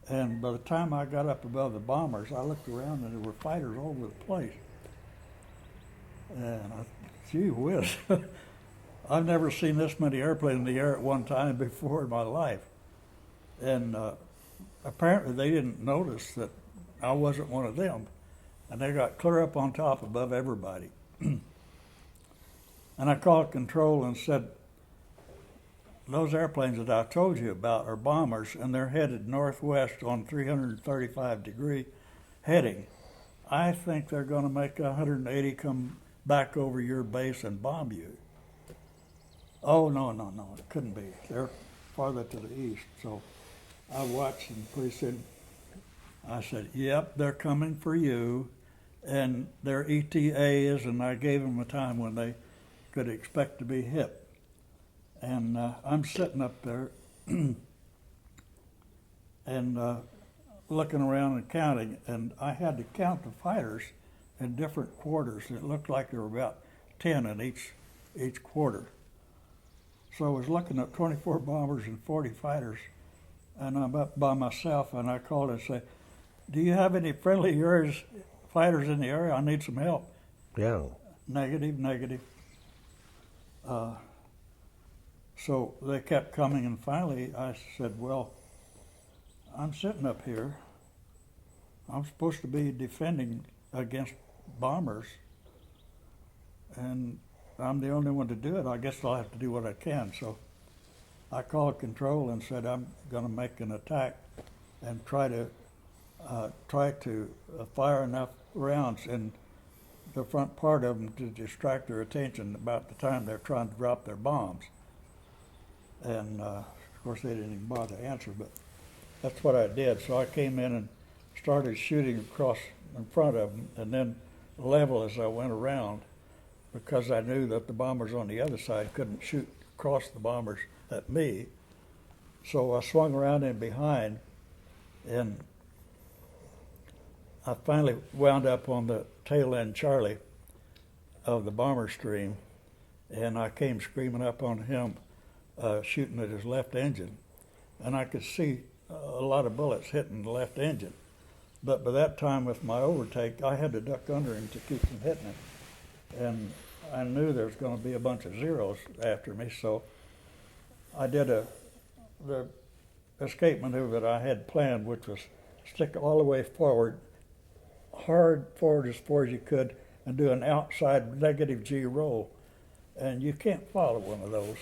And by the time I got up above the bombers, I looked around and there were fighters all over the place. And gee whiz, I've never seen this many airplanes in the air at one time before in my life. And apparently they didn't notice that I wasn't one of them. And they got clear up on top above everybody. And I called control and said, those airplanes that I told you about are bombers, and they're headed northwest on 335-degree heading. I think they're going to make 180 come back over your base and bomb you. Oh, no, it couldn't be. They're farther to the east. So I watched, and pretty soon I said, yep, they're coming for you, and their ETA is, and I gave them a time when they could expect to be hit. And I'm sitting up there and looking around and counting, and I had to count the fighters in different quarters. It looked like there were about 10 in each quarter. So I was looking at 24 bombers and 40 fighters, and I'm up by myself, and I called and said, do you have any friendly fighters in the area? I need some help. Yeah. Negative. So they kept coming, and finally I said, well, I'm sitting up here. I'm supposed to be defending against bombers, and I'm the only one to do it. I guess I'll have to do what I can. So I called control and said, I'm going to make an attack and try to fire enough rounds in the front part of them to distract their attention about the time they're trying to drop their bombs. And of course they didn't even bother to answer, but that's what I did. So I came in and started shooting across in front of them, and then level as I went around, because I knew that the bombers on the other side couldn't shoot across the bombers at me. So I swung around in behind, and I finally wound up on the tail end Charlie of the bomber stream, and I came screaming up on him, shooting at his left engine, and I could see a lot of bullets hitting the left engine. But by that time, with my overtake, I had to duck under him to keep from hitting him. And I knew there was going to be a bunch of zeros after me, so I did the escape maneuver that I had planned, which was stick all the way forward, hard forward as far as you could, and do an outside negative G roll. And you can't follow one of those.